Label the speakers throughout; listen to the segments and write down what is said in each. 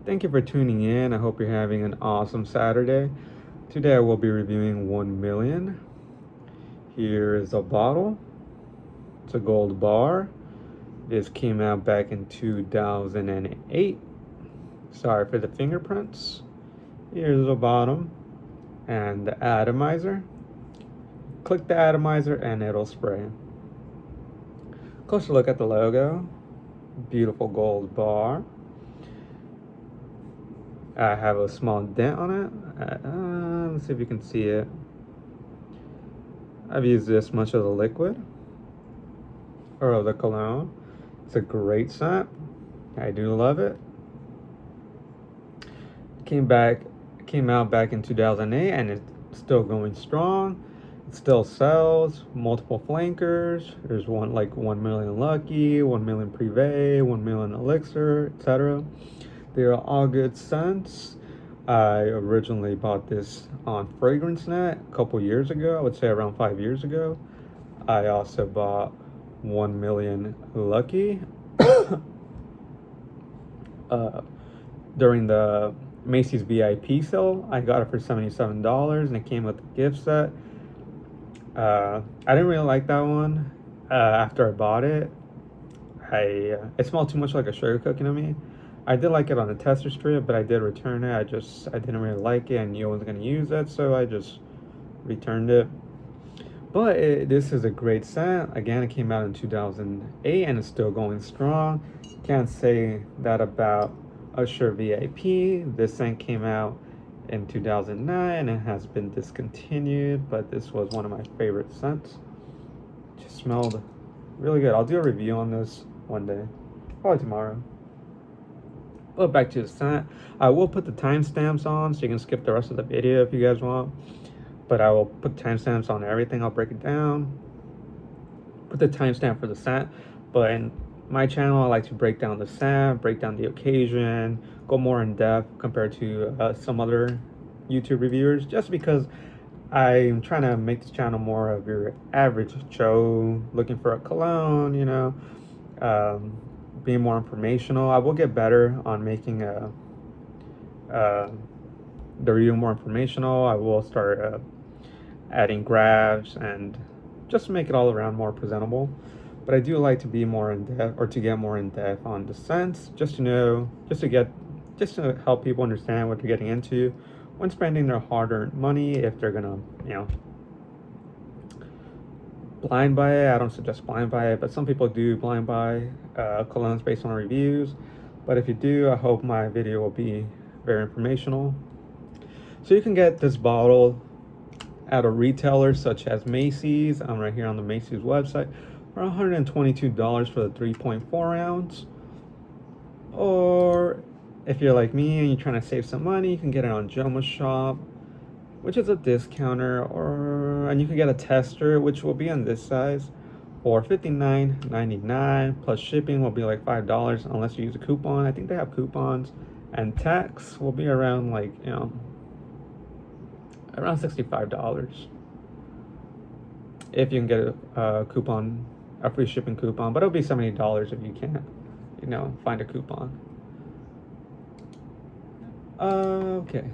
Speaker 1: Thank you for tuning in. I hope you're having an awesome Saturday. Today I will be reviewing 1 Million. Here is a bottle. It's a gold bar. This came out back in 2008. Sorry for the fingerprints. Here's the bottom and the atomizer. Click the atomizer and it'll spray. Closer look at the logo. Beautiful gold bar. I have a small dent on it. Let's see if you can see it. I've used this much of the liquid or of the cologne. It's a great scent. I do love it. Came out back in 2008, and it's still going strong. It still sells. Multiple flankers. There's 1 million Lucky, 1 million Privé, 1 million Elixir, etc. They are all good scents. I originally bought this on Fragrancenet a couple years ago. I would say around 5 years ago. I also bought 1 million Lucky during the Macy's VIP sale. I got it for $77 and it came with a gift set. I didn't really like that one after I bought it. It smelled too much like a sugar cookie to me. I did like it on a tester strip, but I did return it. I didn't really like it, and you wasn't gonna use it, so I just returned it. But this is a great scent. Again, it came out in 2008, and it's still going strong. Can't say that about Usher VIP. This scent came out in 2009 and has been discontinued, but this was one of my favorite scents. It just smelled really good. I'll do a review on this one day, probably tomorrow. But back to the scent. I will put the timestamps on so you can skip the rest of the video if you guys want. But I will put timestamps on everything. I'll break it down. Put the timestamp for the scent. But in my channel, I like to break down the scent, break down the occasion, go more in depth compared to some other YouTube reviewers, just because I'm trying to make this channel more of your average Joe looking for a cologne, being more informational. I will get better on making the review more informational. I will start adding graphs and just to make it all around more presentable. But I do like to be more in depth, or to get more in depth on the scents, just to help people understand what they're getting into when spending their hard-earned money. If they're gonna, blind buy it. I don't suggest blind buy it, but some people do blind buy colognes based on reviews. But if you do, I hope my video will be very informational. So you can get this bottle at a retailer such as Macy's. I'm right here on the Macy's website for $122 for the 3.4 ounce. Or if you're like me and you're trying to save some money, you can get it on Joma Shop, which is a discounter, and you can get a tester, which will be on this size, for $59.99 plus shipping will be like $5 unless you use a coupon. I think they have coupons, and tax will be around around $65 if you can get a coupon, a free shipping coupon. But it'll be $70 if you can't, find a coupon. Okay,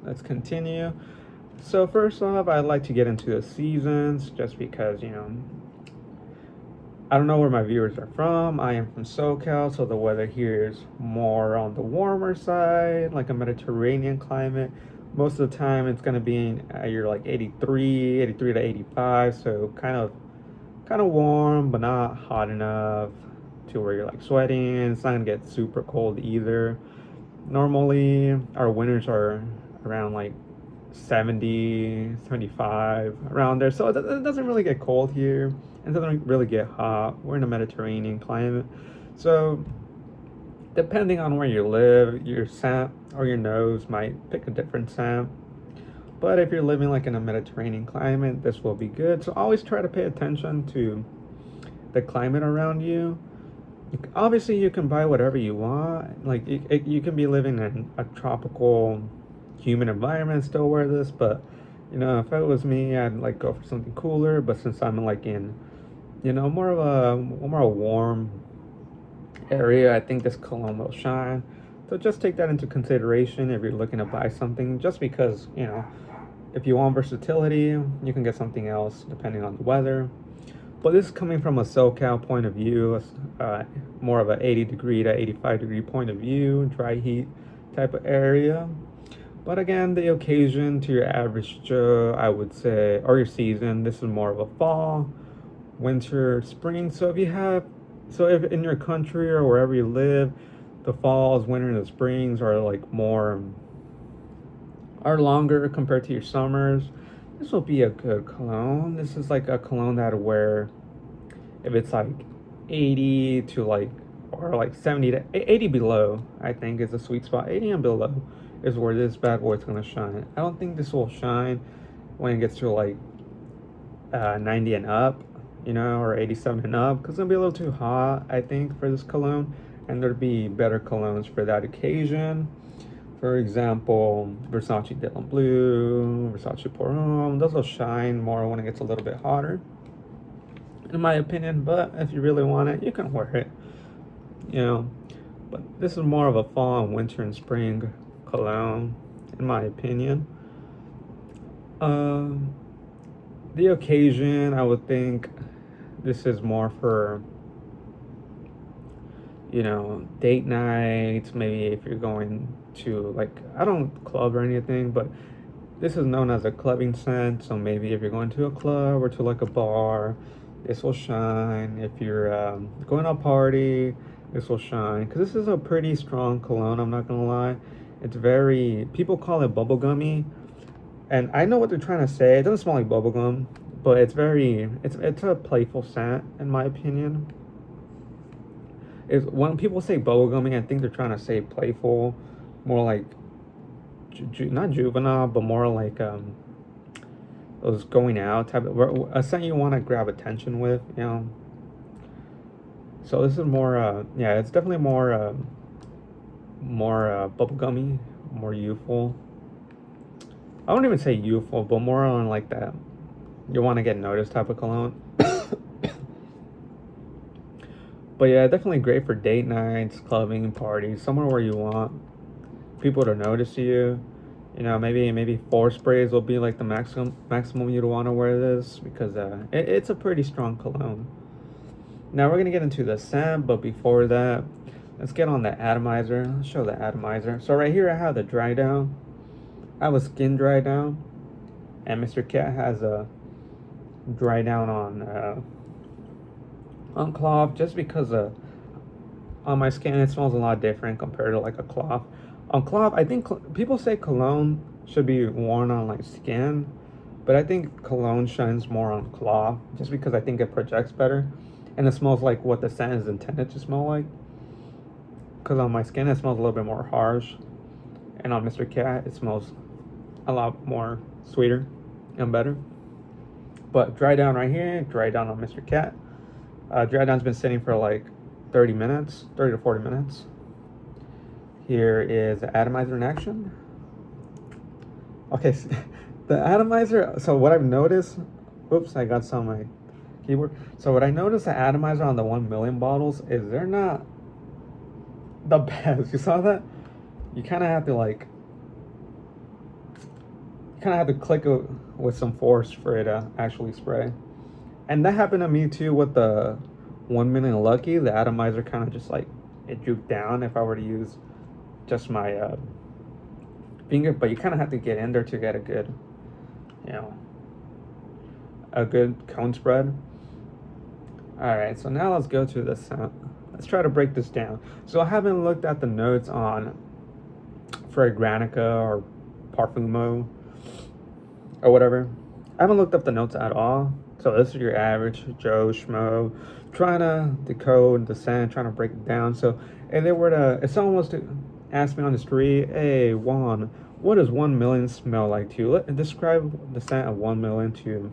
Speaker 1: let's continue. So first off, I'd like to get into the seasons, just because, I don't know where my viewers are from. I am from SoCal, so the weather here is more on the warmer side, like a Mediterranean climate. Most of the time it's going to be you're like 83 to 85, so kind of warm, but not hot enough to where you're like sweating. It's not going to get super cold either. Normally our winters are around like 70, 75, around there, so it doesn't really get cold here. It doesn't really get hot. We're in a Mediterranean climate, so depending on where you live, your scent or your nose might pick a different scent. But if you're living like in a Mediterranean climate, this will be good. So always try to pay attention to the climate around you. Obviously you can buy whatever you want. Like you can be living in a tropical humid environment and still wear this, but if it was me, I'd like go for something cooler. But since I'm like in more of a warm area, I think this cologne will shine. So just take that into consideration if you're looking to buy something, just because, you know, if you want versatility, you can get something else depending on the weather. But this is coming from a SoCal point of view, more of a 80 degree to 85 degree point of view, dry heat type of area. But again, the occasion to your average Joe, I would say, or your season, this is more of a fall, winter, spring. So if in your country or wherever you live, the falls, winter, and the springs are like are longer compared to your summers, this will be a good cologne. This is like a cologne that I wear if it's like 80 to like, or like 70 to 80 below, I think is a sweet spot. 80 and below is where this bad boy is going to shine. I don't think this will shine when it gets to like 90 and up, you know, or 87 and up, because it's going to be a little too hot, I think, for this cologne. And there'd be better colognes for that occasion. For example, Versace Dylan Blue, Versace Pour Homme, those will shine more when it gets a little bit hotter, in my opinion. But if you really want it, you can wear it, you know. But this is more of a fall and winter and spring cologne, in my opinion. The occasion, I would think this is more for, you know, date nights, maybe if you're going to, like, I don't club or anything, but this is known as a clubbing scent. So maybe if you're going to a club or to like a bar, this will shine. If you're going to a party, this will shine, because this is a pretty strong cologne, I'm not gonna lie. It's very, people call it bubblegummy, and I know what they're trying to say. It doesn't smell like bubblegum, but it's a playful scent, in my opinion. Is when people say bubblegummy, I think they're trying to say playful, more like not juvenile, but more like those going out type of a scent you want to grab attention with, you know. So this is more yeah, it's definitely more bubblegummy, more youthful. I wouldn't even say youthful, but more on like that you want to get noticed type of cologne. But yeah, definitely great for date nights, clubbing, parties, somewhere where you want people to notice you. You know, maybe 4 sprays will be like the maximum you'd want to wear this, because it's a pretty strong cologne. Now we're gonna get into the scent, but before that, let's get on the atomizer. Let's show the atomizer. So right here I have the Drydown. I have a skin Drydown, and Mr. Cat has a Drydown on cloth, just because on my skin it smells a lot different compared to like a cloth. On cloth, I think people say cologne should be worn on like skin, but I think cologne shines more on cloth, just because I think it projects better, and it smells like what the scent is intended to smell like. Because on my skin it smells a little bit more harsh, and on Mr. Cat it smells a lot more sweeter and better. But Drydown right here, Drydown on Mr. Cat. Drydown's been sitting for like 30 to 40 minutes. Here is the atomizer in action. Okay, so the atomizer, so what I've noticed, oops, I got some on my keyboard. So what I noticed, the atomizer on the 1 million bottles is they're not the best. You saw that? You kind of have to like, click it with some force for it to actually spray. And that happened to me too with the 1 million Lucky. The atomizer kind of just like, it drooped down if I were to use just my finger, but you kind of have to get in there to get a good, you know, a good cone spread. All right, so now let's go to the scent. Let's try to break this down. So I haven't looked at the notes on Fragrantica or Parfumo or whatever. I haven't looked up the notes at all. So this is your average Joe Schmo trying to decode the scent, trying to break it down. So if someone was to ask me on the street, hey Juan, what does 1 million smell like to you? Describe the scent of 1 million to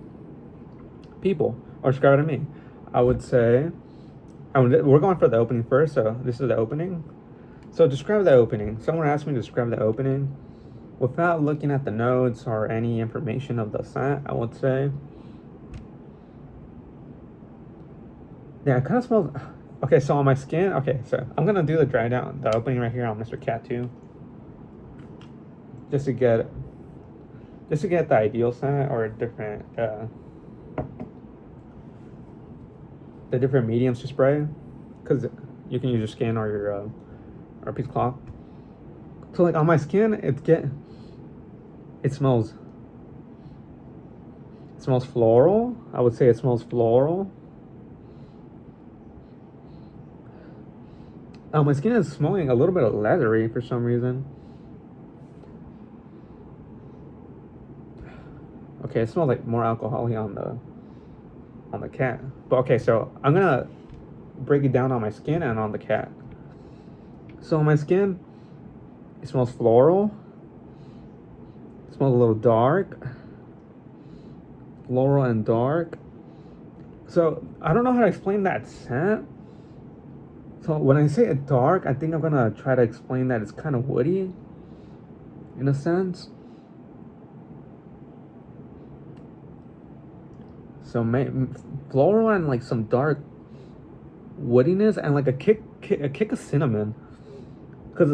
Speaker 1: people, or describe it to me. I would say, we're going for the opening first, so this is the opening. So describe the opening. Someone asked me to describe the opening without looking at the notes or any information of the scent. I would say, yeah, it kind of smells, Okay, so on my skin, okay, so I'm gonna do the dry down, the opening right here on Mr. Cat 2, just to get the ideal scent or different the different mediums to spray, because you can use your skin or your or a piece of cloth. So like on my skin, it smells floral. I would say it smells floral. My skin is smelling a little bit of leathery for some reason. Okay, it smells like more alcohol-y on the cat. But okay, so I'm gonna break it down on my skin and on the cat. So on my skin, it smells floral. It smells a little dark. Floral and dark. So I don't know how to explain that scent. So when I say it dark, I think I'm gonna try to explain that it's kind of woody, in a sense. So floral and like some dark woodiness and like a kick of cinnamon. Because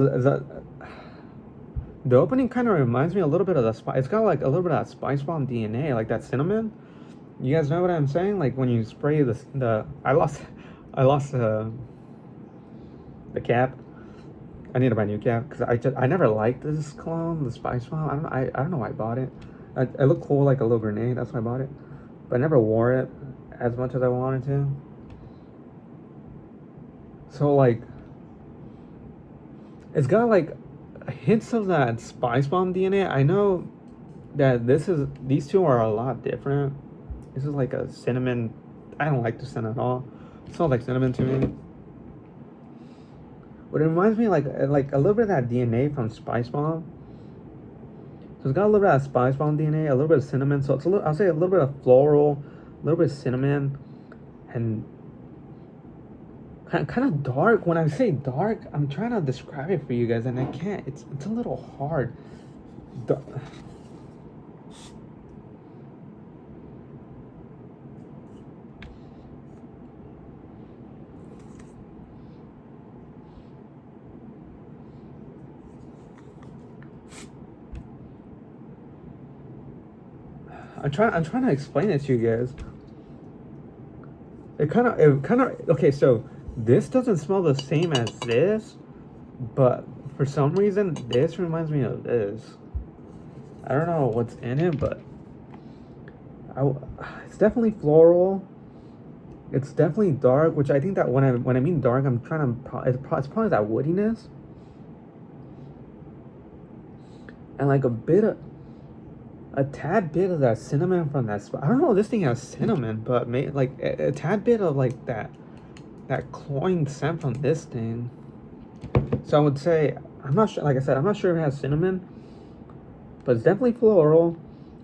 Speaker 1: the opening kind of reminds me a little bit of the spice. It's got like a little bit of that spice bomb DNA, like that cinnamon. You guys know what I'm saying? Like when you spray the I lost the cap. I need to buy a new cap because I never liked this cologne, the spice bomb. I don't know why I bought it. It looked cool like a little grenade. That's why I bought it. But I never wore it as much as I wanted to. So like, it's got like hints of that spice bomb DNA. I know that these two are a lot different. This is like a cinnamon. I don't like the scent at all. It smells like cinnamon to me. But it reminds me like a little bit of that DNA from Spice Bomb. So it's got a little bit of Spice Bomb DNA, a little bit of cinnamon. So it's I'll say a little bit of floral, a little bit of cinnamon, and kind of dark. When I say dark, I'm trying to describe it for you guys, and I can't. It's a little hard. I'm trying to explain it to you guys. It kind of okay. So this doesn't smell the same as this, but for some reason this reminds me of this. I don't know what's in it, but it's definitely floral. It's definitely dark, which I think that when I mean dark, I'm trying to it's probably that woodiness and like a tad bit of that cinnamon from that spot. I don't know if this thing has cinnamon, but like a tad bit of like that cloying scent from this thing. So I would say, I'm not sure, like I said, I'm not sure if it has cinnamon, but it's definitely floral.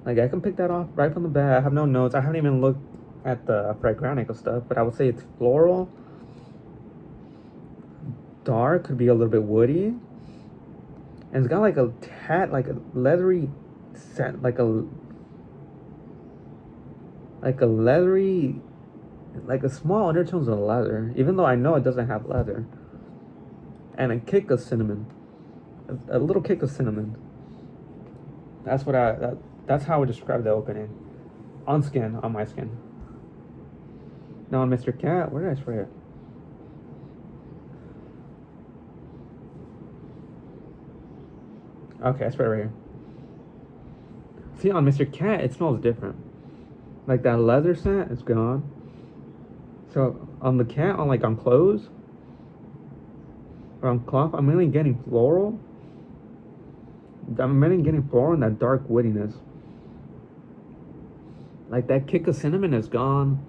Speaker 1: Like I can pick that off right from the bat. I have no notes. I haven't even looked at the Fragrantica stuff, but I would say it's floral. Dark, could be a little bit woody. And it's got like a tad, like a leathery scent, like a leathery, like a small undertones of leather, even though I know it doesn't have leather. And a kick of cinnamon, a little kick of cinnamon. That's what that's how I would describe the opening on my skin. Now on Mr. Cat, where did I spray it? Okay, I sprayed it right here. See, on Mr. Cat, it smells different. Like that leather scent is gone. So on the cat, on clothes or on cloth, I'm mainly getting floral. I'm mainly getting floral and that dark woodiness. Like that kick of cinnamon is gone.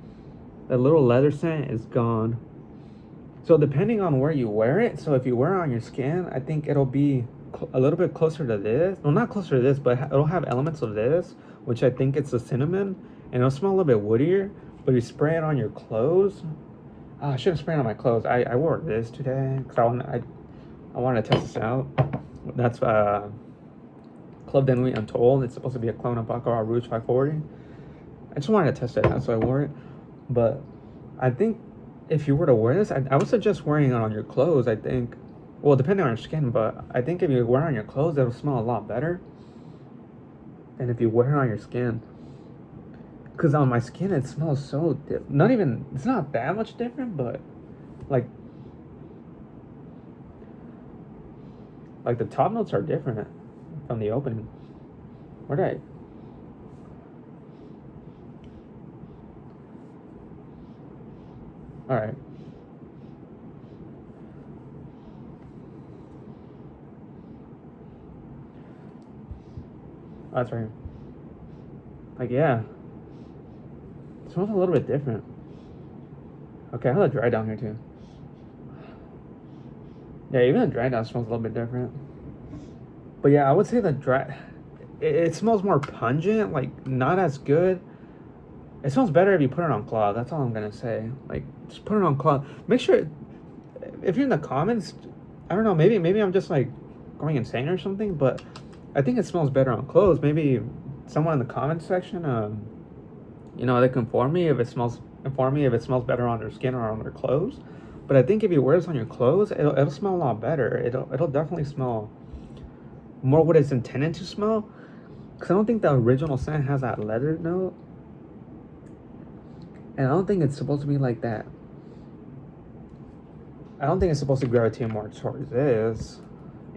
Speaker 1: That little leather scent is gone. So depending on where you wear it, so if you wear it on your skin, I think it'll be a little bit closer to this. Well, not closer to this, but it'll have elements of this, which I think it's the cinnamon, and it'll smell a little bit woodier. But you spray it on your clothes. I shouldn't spray it on my clothes. I wore this today because I wanted to test this out. That's Club de Nuit Untold. It's supposed to be a clone of Baccarat Rouge 540. I just wanted to test it out, so I wore it. But I think if you were to wear this, I would suggest wearing it on your clothes, I think. Well, depending on your skin, but I think if you wear it on your clothes, it'll smell a lot better than if you wear it on your skin. Because on my skin, it smells so not even, it's not that much different, but like the top notes are different from the opening. Where'd I? All right. Oh, that's right. Like, yeah. It smells a little bit different. Okay, I have the Drydown here too. Yeah, even the Drydown smells a little bit different. But yeah, I would say the it smells more pungent, like not as good. It smells better if you put it on cloth. That's all I'm gonna say. Like, just put it on cloth. Make sure, if you're in the comments, I don't know, maybe I'm just like going insane or something, but I think it smells better on clothes. Maybe someone in the comments section, they can inform me if it smells better on their skin or on their clothes. But I think if you wear this on your clothes, it'll smell a lot better. It'll definitely smell more what it's intended to smell. Because I don't think the original scent has that leather note. And I don't think it's supposed to be like that. I don't think it's supposed to gravitate more towards this.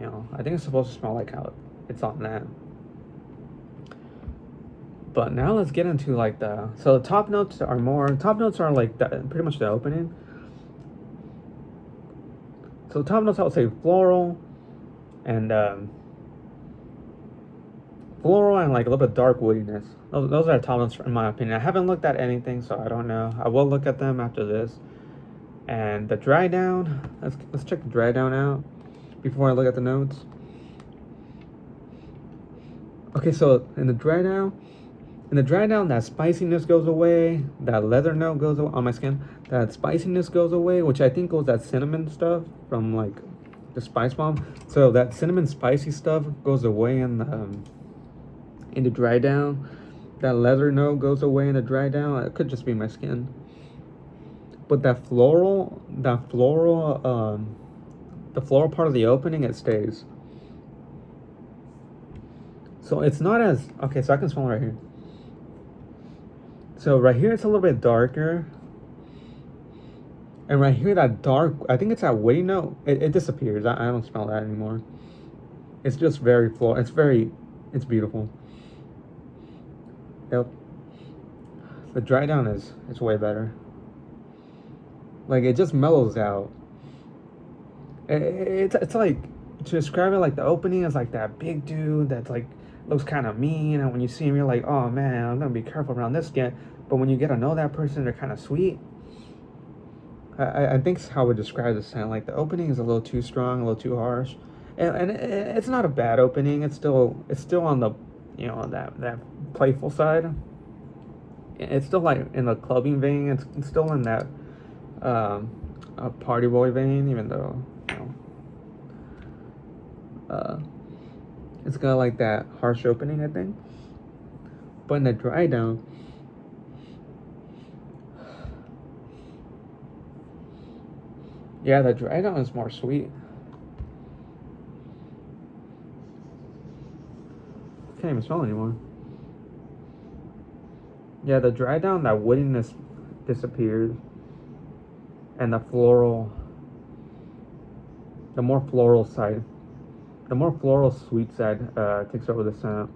Speaker 1: I think it's supposed to smell like how it's on that. But now let's get into like the top notes are like pretty much the opening. So the top notes I would say floral and like a little bit dark woodiness. Those are top notes in my opinion. I haven't looked at anything, so I don't know. I will look at them after this. And the Drydown, let's check the Drydown out before I look at the notes. Okay, so in the Drydown, that spiciness goes away. That leather note goes away on my skin. That spiciness goes away, which I think was that cinnamon stuff from like the Spice Bomb. So that cinnamon spicy stuff goes away in the Drydown. That leather note goes away in the Drydown. It could just be my skin. But the floral part of the opening, it stays. So it's not as okay. So I can smell it right here. So right here, it's a little bit darker. And right here, that dark, I think it's that woody note. It disappears. I don't smell that anymore. It's just very floral. It's beautiful. Yep. The Drydown is way better. Like, it just mellows out. It's like, to describe it, like the opening is like that big dude that's like looks kind of mean, and when you see him you're like, oh man, I'm gonna be careful around this guy. But when you get to know that person, they're kind of sweet. I think it's how I would describe the scent. Like, the opening is a little too strong, a little too harsh, and it's not a bad opening. It's still on the that playful side. It's still like in the clubbing vein. It's still in that a party boy vein, even though it's got like that harsh opening, I think. But in the Drydown, yeah, the Drydown is more sweet. Can't even smell anymore. Yeah, the Drydown, that woodiness disappears, and the more floral sweet side takes over the scent.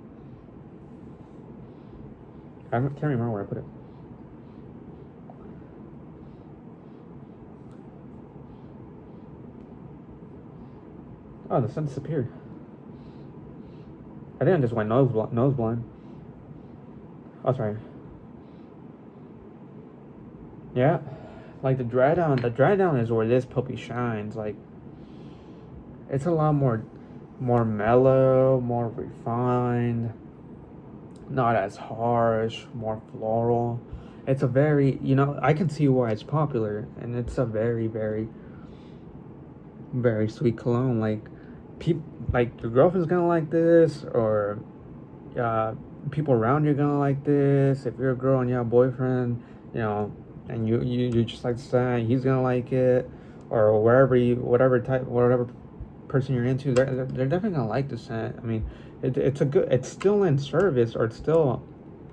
Speaker 1: I can't remember where I put it. Oh, the scent disappeared. I think I just went nose blind. Oh, sorry. Yeah, like the Drydown is where this puppy shines. Like, it's a lot more mellow, more refined, not as harsh, more floral. It's a very, I can see why it's popular, and it's a very, very, very sweet cologne. Like, your girlfriend's gonna like this, or people around you are gonna like this. If you're a girl and you have a boyfriend, and you just like the scent, he's gonna like it, or whatever person you're into, they're definitely gonna like the scent. I mean, it's still in service, or it's still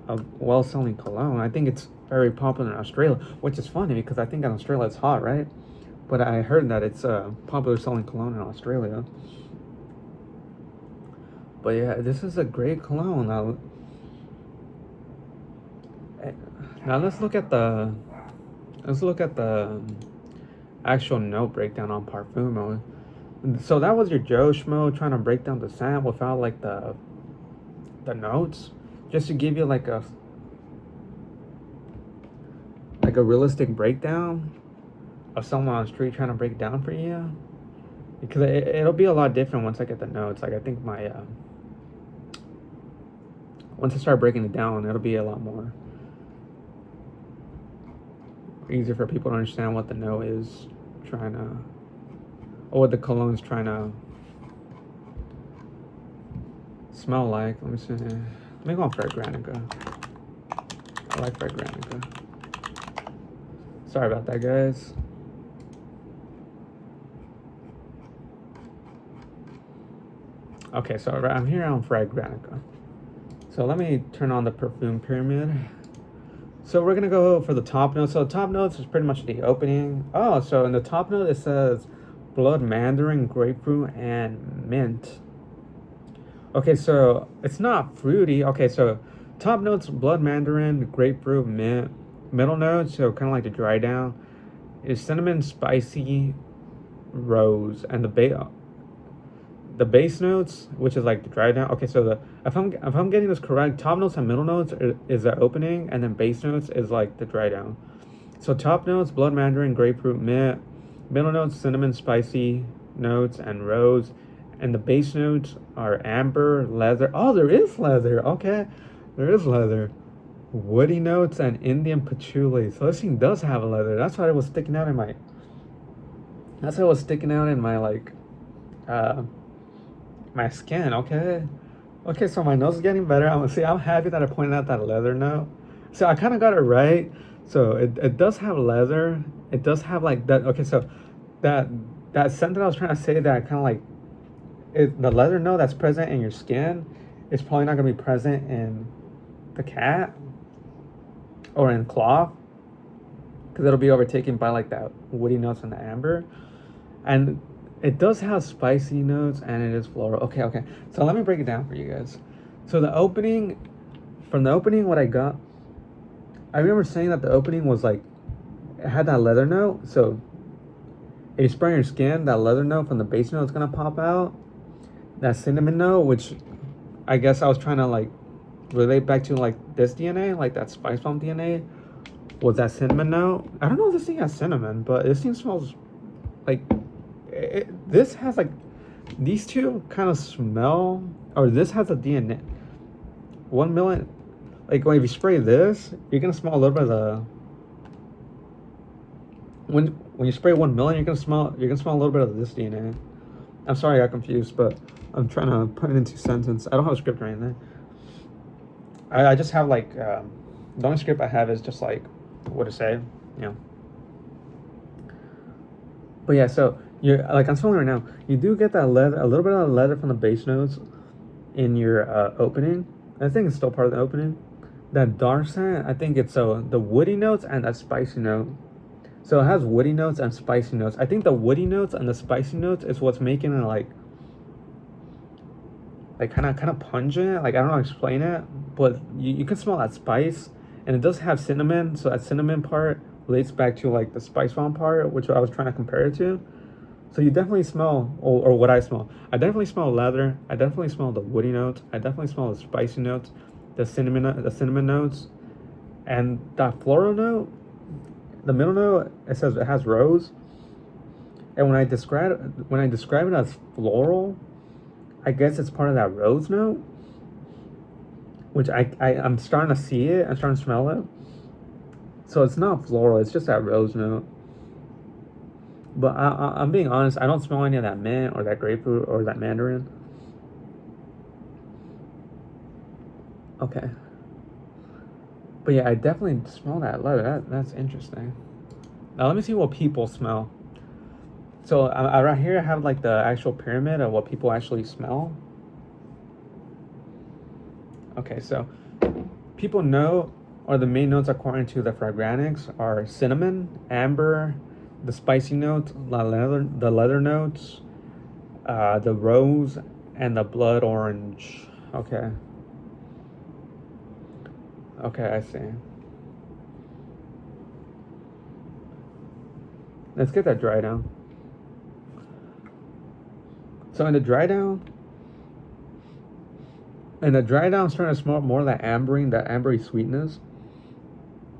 Speaker 1: a well-selling cologne. I think it's very popular in Australia, which is funny because I think in Australia it's hot, right? But I heard that it's a popular selling cologne in Australia. But yeah, this is a great cologne. Now let's look at the actual note breakdown on Parfumo. So that was your Joe Schmo trying to break down the scent without like the notes, just to give you like a realistic breakdown of someone on the street trying to break it down for you. Because it'll be a lot different once I get the notes. Like I think my once I start breaking it down, it'll be a lot more easier for people to understand what the note is trying to, or what the cologne's trying to smell like. Let me see. Let me go on Fragrantica. I like Fragrantica. Sorry about that, guys. Okay, so I'm here on Fragrantica. So let me turn on the Perfume Pyramid. So we're gonna go for the top notes. So the top notes is pretty much the opening. Oh, so in the top note it says blood mandarin, grapefruit, and mint. Okay, so it's not fruity. Okay, so top notes blood mandarin, grapefruit, mint. Middle notes, so kind of like the Drydown, is cinnamon, spicy, rose, and the base notes, which is like the Drydown. Okay, so if I'm getting this correct, top notes and middle notes is the opening, and then base notes is like the Drydown. So top notes blood mandarin, grapefruit, mint. Middle notes cinnamon, spicy notes, and rose, and the base notes are amber, leather. Oh, there is leather. Okay, there is leather. Woody notes and Indian patchouli. So this thing does have a leather. That's why it was sticking out in my. That's why it was sticking out in my like, my skin. Okay, okay. So my nose is getting better. I'm happy that I pointed out that leather note. So I kind of got it right. So it does have leather. It does have like that. Okay, so that scent that I was trying to say, that kind of like, the leather note that's present in your skin is probably not gonna be present in the cat or in cloth, because it'll be overtaken by like that woody notes and the amber. And it does have spicy notes, and it is floral. Okay, so let me break it down for you guys. So from the opening, what I got, I remember saying that the opening was like, it had that leather note. So if you spray on your skin, that leather note from the base note is gonna pop out. That cinnamon note, which I guess I was trying to like relate back to like this DNA, like that spice bomb DNA, was that cinnamon note. I don't know if this thing has cinnamon, but this thing smells like this has like, these two kind of smell, or this has a DNA. 1 million, like when you spray this, you're gonna smell a little bit of the. When you spray 1 million, you're gonna smell a little bit of this DNA. I'm sorry I got confused, but I'm trying to put it into sentence. I don't have a script or anything. I just have like, the only script I have is just like what to say, you know. But yeah, so you're like, I'm smelling right now. You do get that leather, a little bit of leather from the base notes in your opening. I think it's still part of the opening. That dark scent, I think it's the woody notes and that spicy note. So it has woody notes and spicy notes. I think the woody notes and the spicy notes is what's making it like kind of pungent. Like I don't know how to explain it, but you can smell that spice, and it does have cinnamon. So that cinnamon part relates back to like the spice bomb part, which I was trying to compare it to. So you definitely smell, or what I smell. I definitely smell leather. I definitely smell the woody notes. I definitely smell the spicy notes, the cinnamon notes, and that floral note. The middle note, it says it has rose. And when I describe it as floral, I guess it's part of that rose note, which I'm starting to see it. I'm starting to smell it. So it's not floral. It's just that rose note. But I'm being honest. I don't smell any of that mint or that grapefruit or that mandarin. Okay. But yeah, I definitely smell that leather. That's interesting. Now let me see what people smell. So right here I have like the actual pyramid of what people actually smell. Okay, so people know, or the main notes according to the Fragrantics are cinnamon, amber, the spicy notes, the leather notes, the rose, and the blood orange. Okay. Okay, I see. Let's get that dry down. So in the dry down, I'm starting to smell more that ambery sweetness.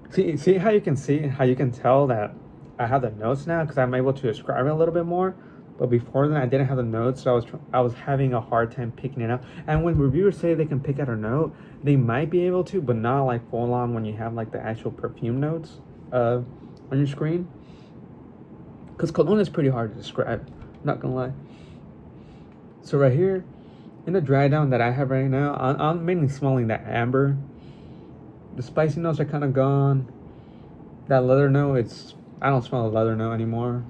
Speaker 1: See how you can tell that I have the notes now because I'm able to describe it a little bit more. But before then, I didn't have the notes, so I was having a hard time picking it out. And when reviewers say they can pick out a note, they might be able to, but not like full on when you have like the actual perfume notes on your screen. Because cologne is pretty hard to describe, not gonna lie. So right here, in the dry down that I have right now, I'm mainly smelling that amber. The spicy notes are kind of gone. That leather note, I don't smell the leather note anymore.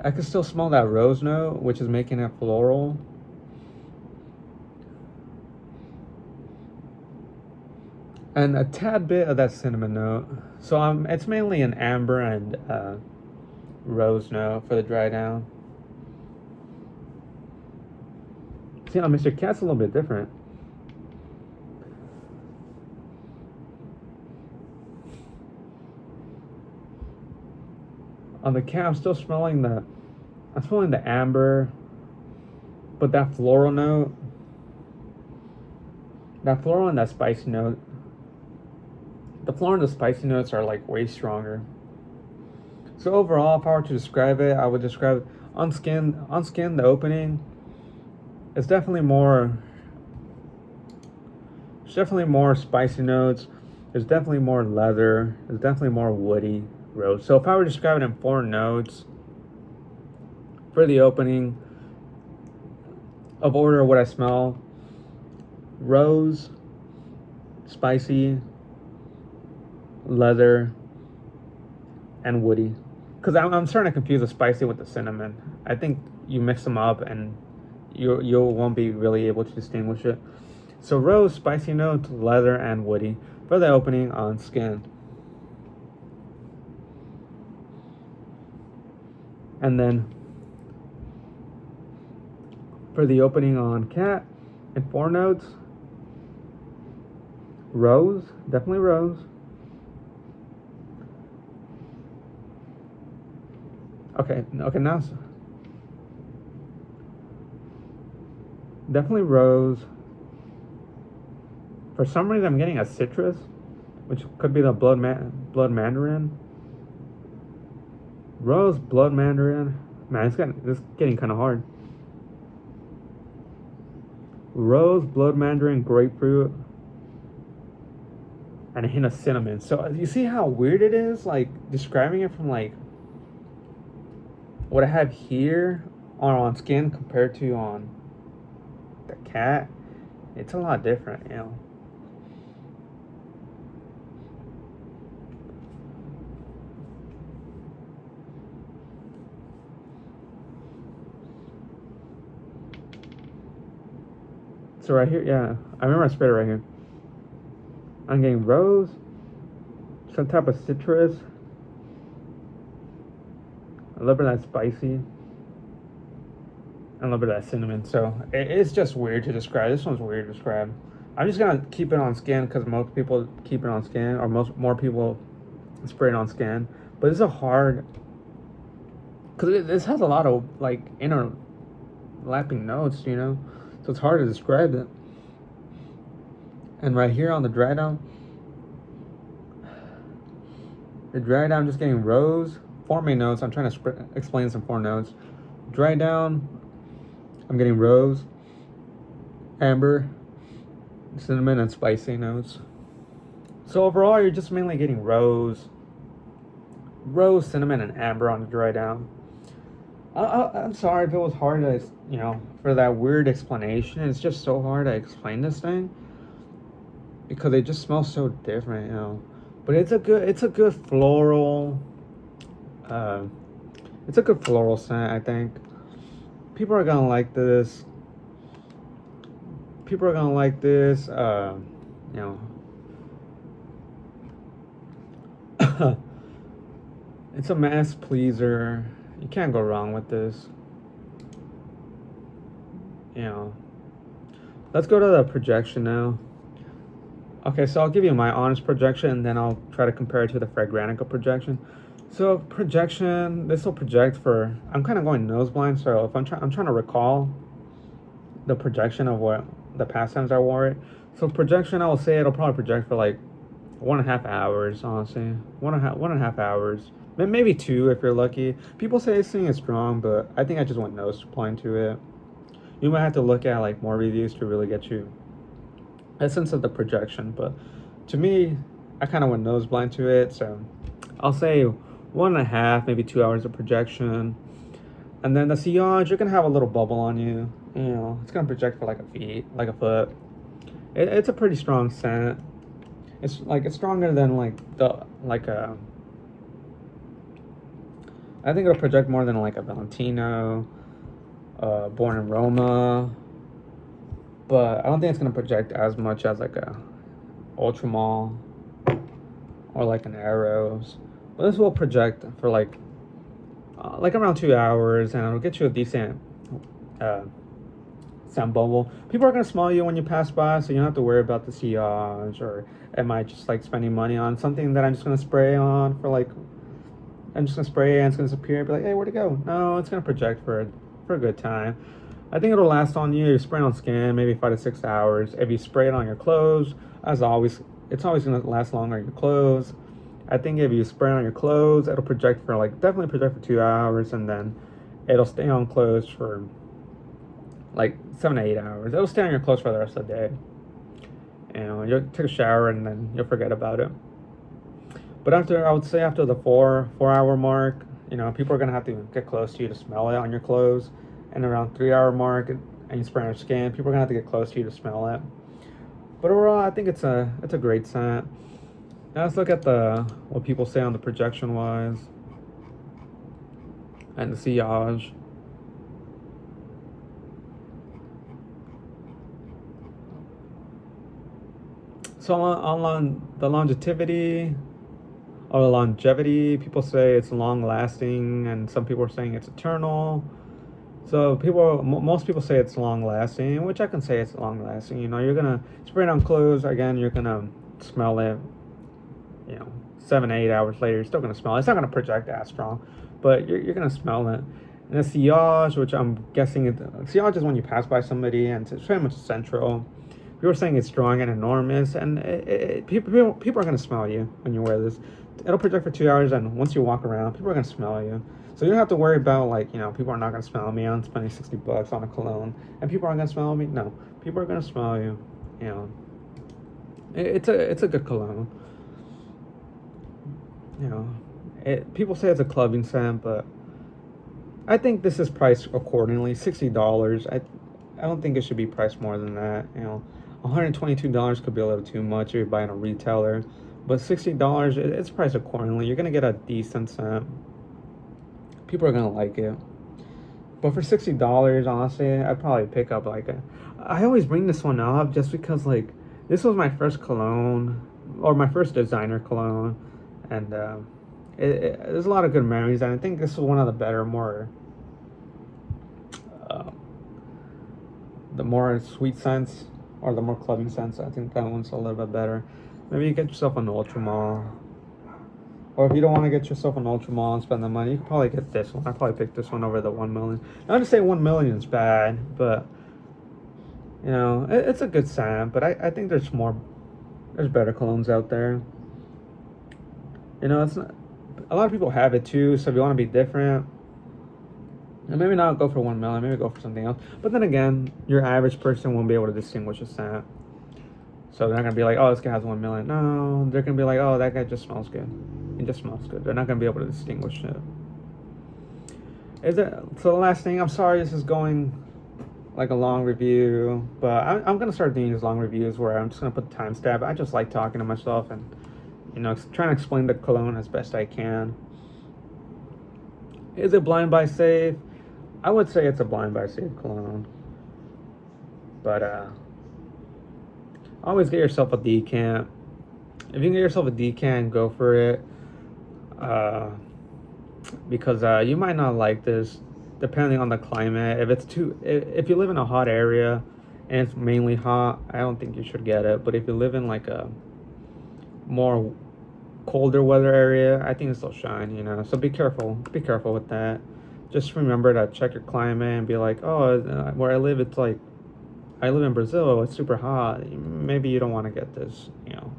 Speaker 1: I can still smell that rose note, which is making it floral. And a tad bit of that cinnamon note. So it's mainly an amber and rose note for the dry down. See, on Mr. Cat's a little bit different. On the cat, I'm smelling the amber, but that floral note, that floral and that spicy note, the floral and the spicy notes are like way stronger. So overall, if I were to describe it, I would describe it on skin, the opening, it's definitely more spicy notes. There's definitely more leather. There's definitely more woody rose. So if I were to describe it in 4 notes for the opening of order of what I smell: rose, spicy, leather, and woody. Because I'm starting to confuse the spicy with the cinnamon. I think you mix them up and you won't be really able to distinguish it. So rose, spicy notes, leather, and woody for the opening on skin. And then for the opening on cat, in 4 notes: rose, definitely rose. Okay, now definitely rose. For some reason, I'm getting a citrus, which could be the blood mandarin. Rose, blood mandarin. Man, it's getting kind of hard. Rose, blood mandarin, grapefruit, and a hint of cinnamon. So you see how weird it is, like describing it from like what I have here on skin compared to on the cat. It's a lot different, you know. So right here, yeah, I remember I sprayed it right here. I'm getting rose, some type of citrus, a little bit of that spicy, and a little bit of that cinnamon. So it's just weird to describe. This one's weird to describe. I'm just gonna keep it on skin because most people keep it on skin, or more people spray it on skin. But it's a hard, because this has a lot of like interlapping notes, you know. So it's hard to describe it. And right here on the dry down, just getting rose. 4 main notes. I'm trying to explain some 4 notes. Dry down, I'm getting rose, amber, cinnamon, and spicy notes. So overall, you're just mainly getting rose, cinnamon, and amber on the dry down. I'm sorry if it was hard to, for that weird explanation. It's just so hard to explain this thing. because they just smell so different, you know. But it's a good floral. Uh, it's a good floral scent. I think people are gonna like this. People are gonna like this. You know, it's a mass pleaser. You can't go wrong with this. You know. Let's go to the projection now. Okay, so I'll give you my honest projection, and then I'll try to compare it to the Fragrantica projection. So projection, this will project for. I'm kind of going nose blind, so if I'm trying to recall the projection of what the past times I wore it. So projection, I will say it'll probably project for like 1.5 hours, honestly. 1.5 hours, maybe 2 if you're lucky. People say this thing is strong, but I think I just went nose blind to it. You might have to look at like more reviews to really get you a sense of the projection, but to me, I kind of went nose blind to it, so I'll say 1.5, maybe 2 hours of projection. And then the sillage, you're gonna have a little bubble on you. You know, it's gonna project for like a foot. It's a pretty strong scent. It's stronger than I think it'll project more than like a Valentino, Born in Roma. But I don't think it's gonna project as much as like a Ultramall or like an Arrows. But this will project for like around 2 hours, and it'll get you a decent scent bubble. People are gonna smell you when you pass by, so you don't have to worry about the sillage, or am I just like spending money on something that I'm just gonna spray on for like. I'm just gonna spray and it's gonna disappear and be like, hey, where'd it go? No, it's gonna project for a good time. I think it'll last on you. You spray it on skin, maybe 5 to 6 hours. If you spray it on your clothes, as always, it's always gonna last longer on your clothes. I think if you spray it on your clothes, it'll project for definitely project for 2 hours, and then it'll stay on clothes for like 7 to 8 hours. It'll stay on your clothes for the rest of the day. You know, you'll take a shower and then you'll forget about it. But I would say after the 4 hour mark, you know, people are gonna have to get close to you to smell it on your clothes. And around 3 hour mark, and you spray on your skin, people are gonna have to get close to you to smell it. But overall, I think it's a great scent. Now let's look at what people say on the projection wise and the sillage. So on the longevity, people say it's long lasting, and some people are saying it's eternal. So most people say it's long lasting, which I can say it's long lasting. You know, you're gonna spray it on clothes again. You're gonna smell it. You know, 7 to 8 hours later, you're still gonna smell it. It's not gonna project as strong, but you're gonna smell it. And the sillage, which I'm guessing sillage is when you pass by somebody, and it's pretty much central. People are saying it's strong and enormous, and people are gonna smell you when you wear this. It'll project for 2 hours, and once you walk around, people are gonna smell you. So you don't have to worry about people are not gonna smell me. I'm spending $60 on a cologne, and people aren't gonna smell me. No, people are gonna smell you. You know, it's a good cologne. You know, people say it's a clubbing scent, but I think this is priced accordingly. $60. I don't think it should be priced more than that. You know, $122 could be a little too much if you're buying a retailer, but $60, it's priced accordingly. You're gonna get a decent scent. People are gonna like it. But for $60, honestly, I'd probably pick up I always bring this one up just because this was my first cologne, or my first designer cologne, and there's a lot of good memories, and I think this is one of the better, the more sweet scents, or the more clubbing scents. I think that one's a little bit better. Maybe you get yourself an Ultramall. Or if you don't want to get yourself an Ultramall and spend the money, you can probably get this one. I probably picked this one over the 1 million. Not to say 1 million is bad, but you know, it's a good scent. But I think there's better colognes out there. You know, it's not. A lot of people have it too. So if you want to be different, and maybe not go for 1 million, maybe go for something else. But then again, your average person won't be able to distinguish a scent. So they're not gonna be like, oh, this guy has 1 million. No, they're gonna be like, oh, that guy just smells good. It just smells good. They're not gonna be able to distinguish it. So the last thing, I'm sorry, this is going like a long review, but I'm gonna start doing these long reviews where I'm just gonna put the timestamp. I just like talking to myself and, you know, trying to explain the cologne as best I can. Is it blind buy safe? I would say it's a blind buy safe cologne, but always get yourself a decant. If you can get yourself a decant, go for it. Because you might not like this, depending on the climate. If you live in a hot area and it's mainly hot, I don't think you should get it. But if you live in like a more colder weather area, I think it'll shine, you know. So be careful with that. Just remember to check your climate and be like, oh, where I live, it's like, I live in Brazil, it's super hot. Maybe you don't want to get this, you know.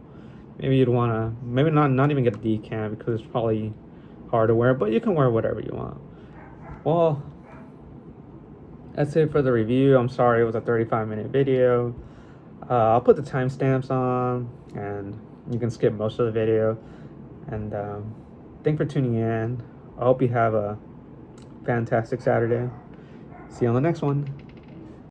Speaker 1: Maybe you'd want to, maybe not even get a decant because it's probably hard to wear, but you can wear whatever you want. Well, that's it for the review. I'm sorry it was a 35-minute video. I'll put the timestamps on, and you can skip most of the video. And thanks for tuning in. I hope you have a fantastic Saturday. See you on the next one.